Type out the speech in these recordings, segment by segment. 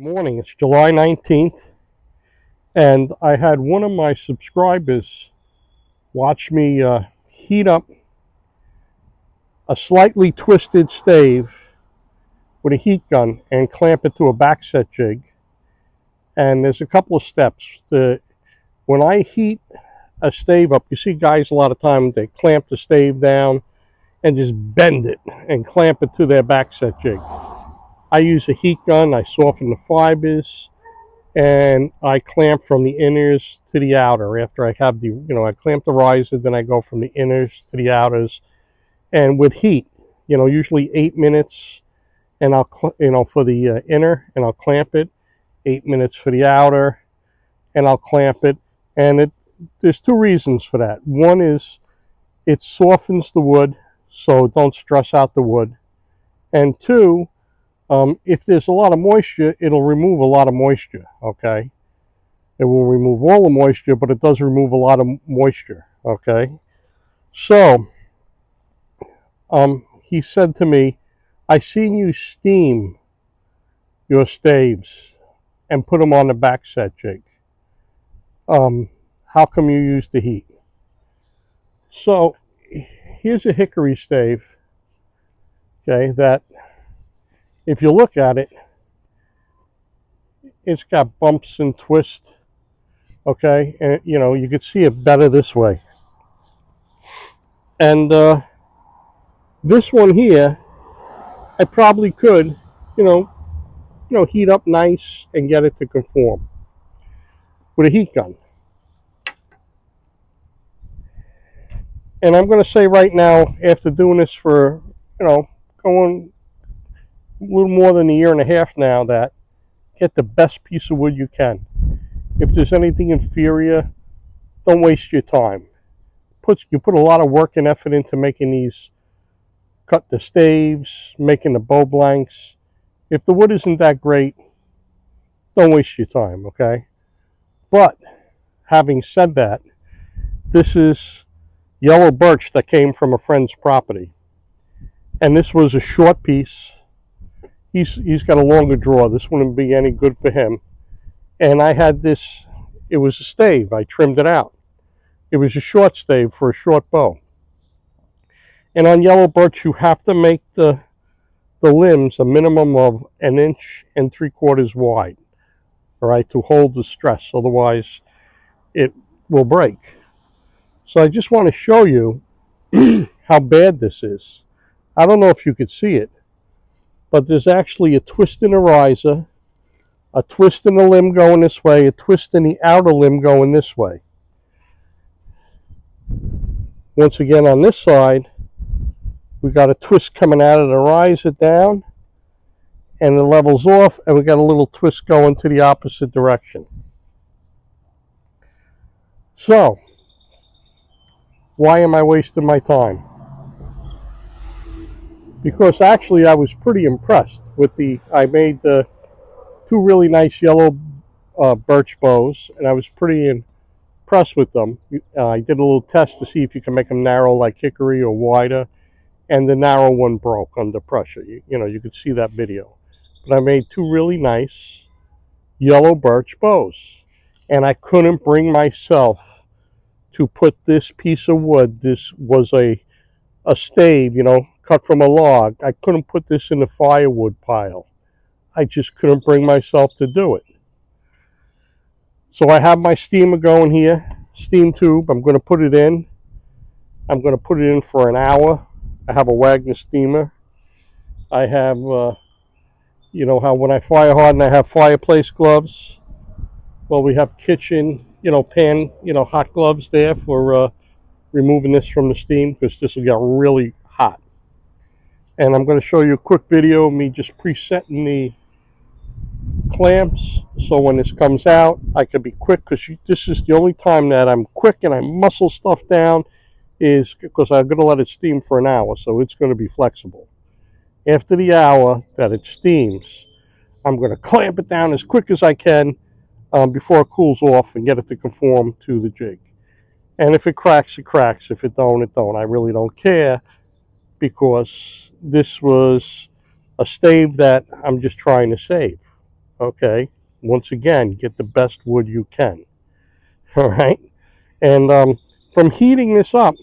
Good morning. It's July 19th, and I had one of my subscribers watch me heat up a slightly twisted stave with a heat gun and clamp it to a backset jig. And there's a couple of steps. When I heat a stave up, you see guys a lot of times, they clamp the stave down and just bend it and clamp it to their backset jig. I use a heat gun, I soften the fibers, and I clamp from the inners to the outer. After I have I clamp the riser, then I go from the inners to the outers. And with heat, usually 8 minutes, and I'll, for the inner, and I'll clamp it, 8 minutes for the outer, and I'll clamp it. And there's two reasons for that. One is it softens the wood, so don't stress out the wood. And two, if there's a lot of moisture, it'll remove a lot of moisture, okay? It will remove all the moisture, but it does remove a lot of moisture, okay? So, he said to me, I seen you steam your staves and put them on the backset jig. How come you use the heat? So, here's a hickory stave, okay, that if you look at it, it's got bumps and twists, okay? And, you could see it better this way. And this one here, I probably could, heat up nice and get it to conform with a heat gun. And I'm going to say right now, after doing this for, going a little more than a year and a half now, that get the best piece of wood you can. If there's anything inferior, don't waste your time. You put a lot of work and effort into making these, cut the staves, making the bow blanks. If the wood isn't that great, don't waste your time, okay? But having said that, this is yellow birch that came from a friend's property. And this was a short piece. He's got a longer draw. This wouldn't be any good for him. And I had this, it was a stave. I trimmed it out. It was a short stave for a short bow. And on yellow birch, you have to make the limbs a minimum of 1 3/4 inches wide, all right, to hold the stress. Otherwise, it will break. So I just want to show you how bad this is. I don't know if you could see it, but there's actually a twist in the riser, a twist in the limb going this way, a twist in the outer limb going this way. Once again, on this side, we got a twist coming out of the riser down, and it levels off, and we got a little twist going to the opposite direction. So, why am I wasting my time? Because actually I was pretty impressed with I made the two really nice yellow birch bows, and I was pretty impressed with them. I did a little test to see if you can make them narrow like hickory or wider, and the narrow one broke under pressure. You could see that video. But I made two really nice yellow birch bows, and I couldn't bring myself to put this piece of wood, this was a stave, cut from a log. I couldn't put this in the firewood pile. I just couldn't bring myself to do it. So I have my steamer going here, steam tube. I'm going to put it in. I'm going to put it in for an hour. I have a Wagner steamer. I have, how when I fire harden, I have fireplace gloves. Well, we have kitchen, pan, hot gloves there for removing this from the steam, because this will get really hot. And I'm going to show you a quick video of me just presetting the clamps, so when this comes out, I can be quick, because this is the only time that I'm quick and I muscle stuff down, is because I'm going to let it steam for an hour, so it's going to be flexible. After the hour that it steams, I'm going to clamp it down as quick as I can before it cools off, and get it to conform to the jig. And if it cracks, it cracks. If it don't, it don't. I really don't care, because this was a stave that I'm just trying to save. Okay, once again, get the best wood you can. All right, and from heating this up,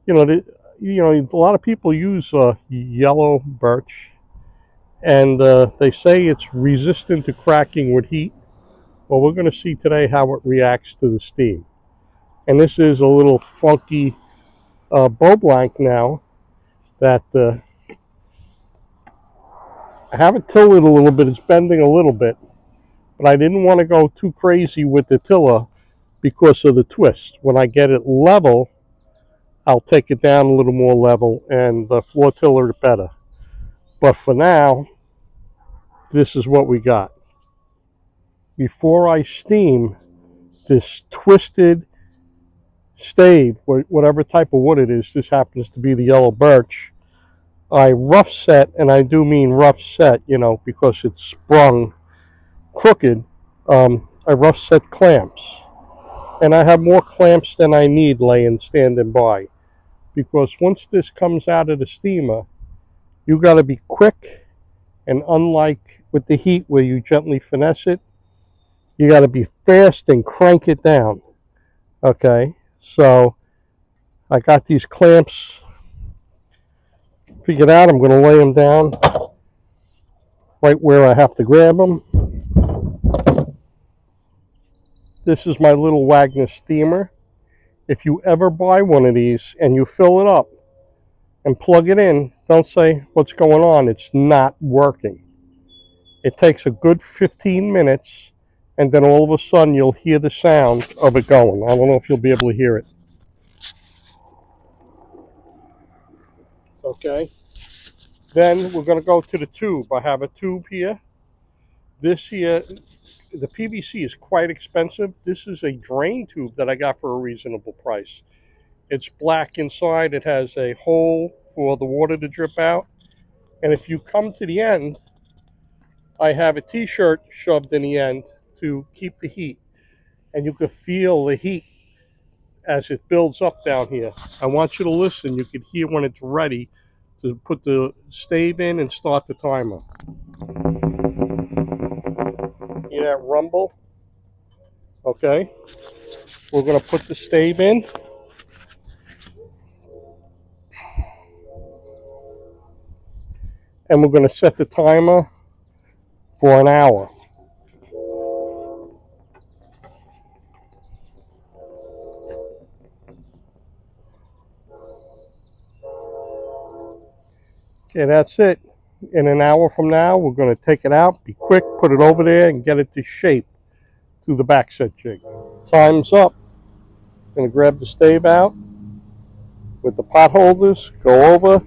you know, a lot of people use yellow birch, and they say it's resistant to cracking with heat. Well, we're going to see today how it reacts to the steam. And this is a little funky bow blank now that I have it tilted a little bit. It's bending a little bit, but I didn't want to go too crazy with the tiller because of the twist. When I get it level, I'll take it down a little more level and floor tiller it better. But for now, this is what we got. Before I steam this twisted stave, whatever type of wood it is, this happens to be the yellow birch, I rough set, and I do mean rough set, because it's sprung crooked. I rough set clamps. And I have more clamps than I need standing by. Because once this comes out of the steamer, you got to be quick, and unlike with the heat where you gently finesse it, you got to be fast and crank it down. Okay, so I got these clamps figured out. I'm going to lay them down right where I have to grab them. This is my little Wagner steamer. If you ever buy one of these and you fill it up and plug it in, don't say, what's going on? It's not working. It takes a good 15 minutes, and then all of a sudden you'll hear the sound of it going. I don't know if you'll be able to hear it. Okay. Then we're going to go to the tube. I have a tube here. This here, the PVC is quite expensive. This is a drain tube that I got for a reasonable price. It's black inside. It has a hole for the water to drip out. And if you come to the end, I have a t-shirt shoved in the end to keep the heat. And you can feel the heat as it builds up down here. I want you to listen. You can hear when it's ready to put the stave in and start the timer. Hear that rumble? Okay. We're going to put the stave in. And we're going to set the timer for an hour. Okay, that's it. In an hour from now, we're going to take it out, be quick, put it over there, and get it to shape through the back set jig. Time's up. I'm going to grab the stave out with the pot holders, go over,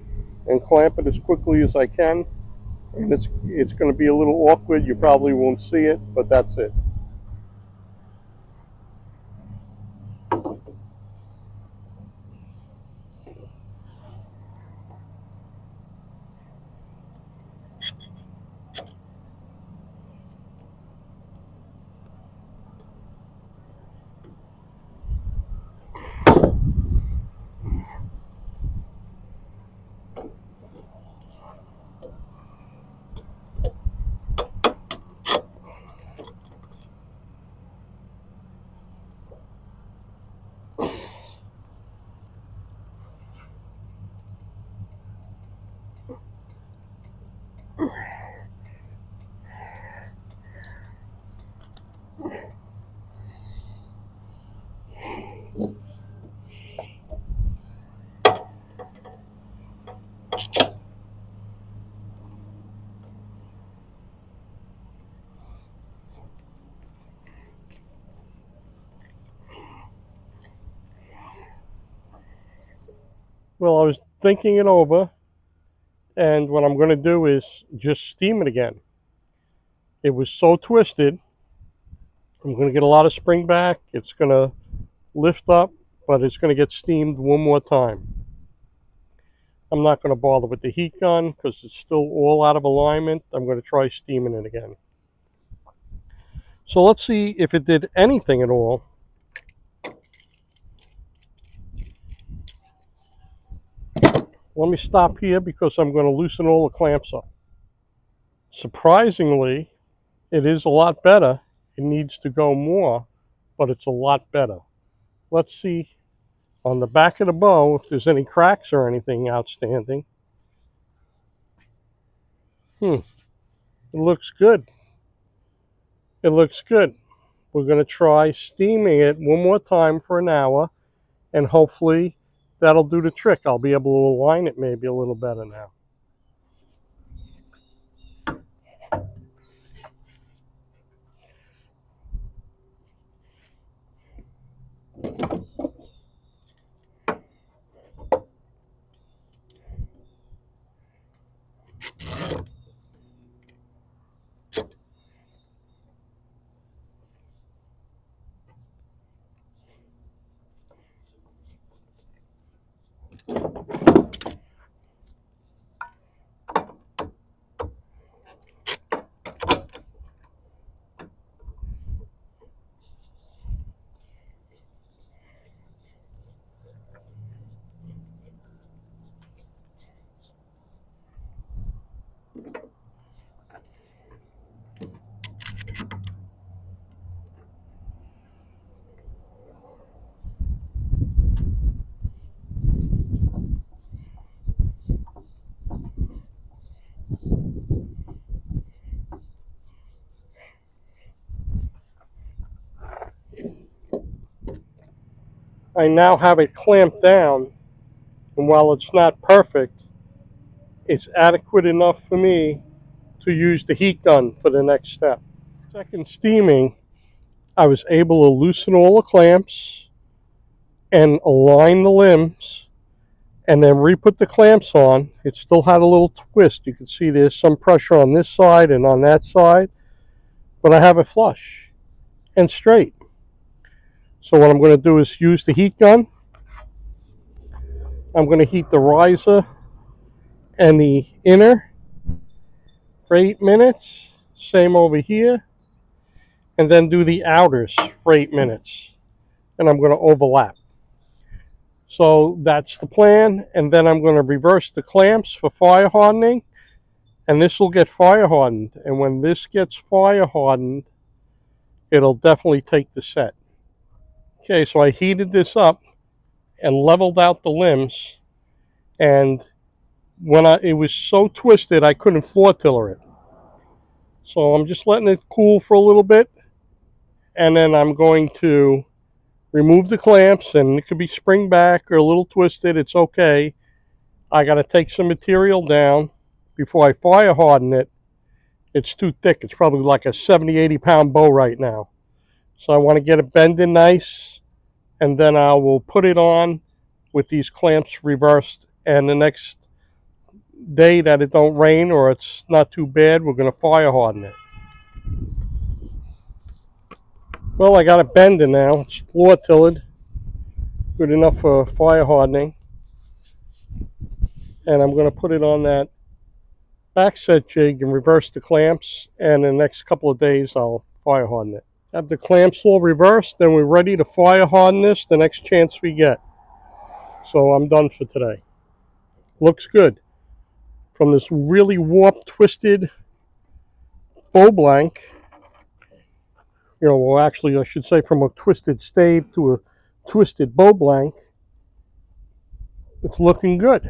and clamp it as quickly as I can. And it's going to be a little awkward. You probably won't see it, but that's it. Well, I was thinking it over, and what I'm going to do is just steam it again. It was so twisted. I'm going to get a lot of spring back. It's going to lift up, but it's going to get steamed one more time. I'm not going to bother with the heat gun because it's still all out of alignment. I'm going to try steaming it again. So let's see if it did anything at all. Let me stop here because I'm going to loosen all the clamps up. Surprisingly, It is a lot better. It needs to go more, but it's a lot better. Let's see on the back of the bow if there's any cracks or anything outstanding. It looks good. It looks good. We're going to try steaming it one more time for an hour, and hopefully that'll do the trick. I'll be able to align it maybe a little better now. I now have it clamped down, and while it's not perfect, it's adequate enough for me to use the heat gun for the next step. Second steaming, I was able to loosen all the clamps and align the limbs, and then re-put the clamps on. It still had a little twist. You can see there's some pressure on this side and on that side, but I have it flush and straight. So what I'm going to do is use the heat gun. I'm going to heat the riser and the inner for 8 minutes. Same over here. And then do the outers for 8 minutes. And I'm going to overlap. So that's the plan. And then I'm going to reverse the clamps for fire hardening. And this will get fire hardened. And when this gets fire hardened, it'll definitely take the set. Okay, so I heated this up and leveled out the limbs, and when it was so twisted I couldn't floor tiller it. So I'm just letting it cool for a little bit, and then I'm going to remove the clamps, and it could be spring back or a little twisted. It's okay. I got to take some material down before I fire harden it. It's too thick. It's probably like a 70-80 pound bow right now. So I want to get it bending nice, and then I will put it on with these clamps reversed, and the next day that it don't rain or it's not too bad, we're going to fire harden it. Well, I got it bending now. It's floor tillered, good enough for fire hardening, and I'm going to put it on that back set jig and reverse the clamps, and in the next couple of days I'll fire harden it. Have the clamps all reversed, then we're ready to fire harden this the next chance we get. So I'm done for today. Looks good. From this really warped, twisted bow blank, well actually I should say from a twisted stave to a twisted bow blank, it's looking good.